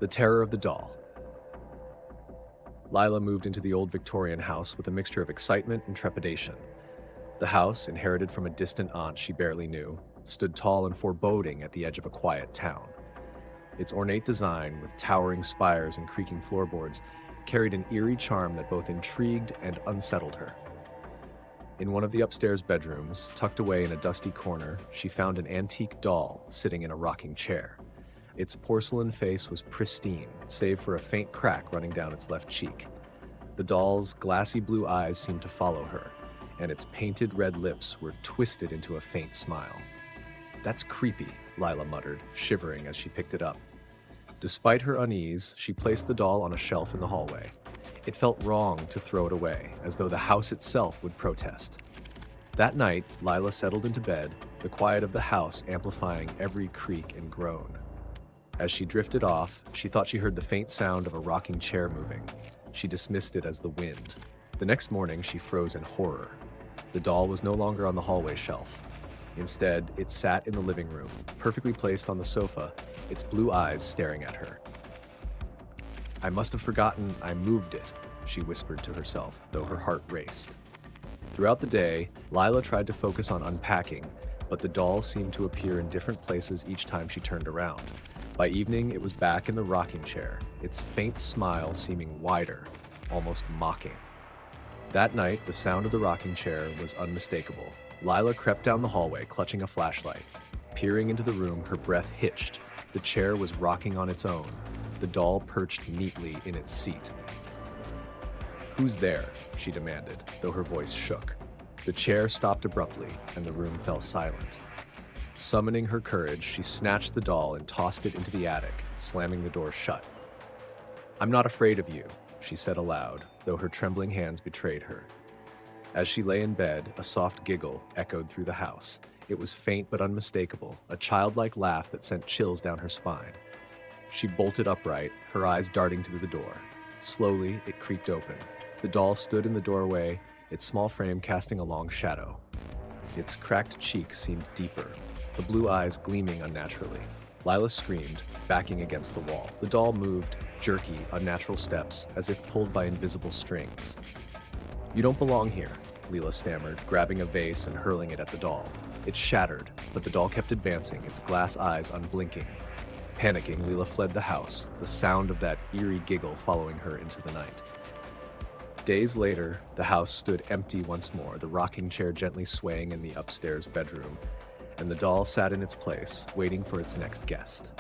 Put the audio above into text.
The terror of the doll. Lila moved into the old Victorian house with a mixture of excitement and trepidation. The house, inherited from a distant aunt she barely knew, stood tall and foreboding at the edge of a quiet town. Its ornate design, with towering spires and creaking floorboards, carried an eerie charm that both intrigued and unsettled her. In one of the upstairs bedrooms, tucked away in a dusty corner, she found an antique doll sitting in a rocking chair. Its porcelain face was pristine, save for a faint crack running down its left cheek. The doll's glassy blue eyes seemed to follow her, and its painted red lips were twisted into a faint smile. "That's creepy," Lila muttered, shivering as she picked it up. Despite her unease, she placed the doll on a shelf in the hallway. It felt wrong to throw it away, as though the house itself would protest. That night, Lila settled into bed, the quiet of the house amplifying every creak and groan. As she drifted off, she thought she heard the faint sound of a rocking chair moving. She dismissed it as the wind. The next morning, she froze in horror. The doll was no longer on the hallway shelf. Instead, it sat in the living room, perfectly placed on the sofa, its blue eyes staring at her. "I must have forgotten I moved it," she whispered to herself, though her heart raced. Throughout the day, Lila tried to focus on unpacking, but the doll seemed to appear in different places each time she turned around. By evening, it was back in the rocking chair, its faint smile seeming wider, almost mocking. That night, the sound of the rocking chair was unmistakable. Lila crept down the hallway, clutching a flashlight. Peering into the room, her breath hitched. The chair was rocking on its own, the doll perched neatly in its seat. "Who's there?" she demanded, though her voice shook. The chair stopped abruptly, and the room fell silent. Summoning her courage, she snatched the doll and tossed it into the attic, slamming the door shut. "I'm not afraid of you," she said aloud, though her trembling hands betrayed her. As she lay in bed, a soft giggle echoed through the house. It was faint but unmistakable, a childlike laugh that sent chills down her spine. She bolted upright, her eyes darting to the door. Slowly, it creaked open. The doll stood in the doorway, its small frame casting a long shadow. Its cracked cheek seemed deeper, the blue eyes gleaming unnaturally. Lila screamed, backing against the wall. The doll moved, jerky, unnatural steps, as if pulled by invisible strings. "You don't belong here," Lila stammered, grabbing a vase and hurling it at the doll. It shattered, but the doll kept advancing, its glass eyes unblinking. Panicking, Lila fled the house, the sound of that eerie giggle following her into the night. Days later, the house stood empty once more, the rocking chair gently swaying in the upstairs bedroom, and the doll sat in its place, waiting for its next guest.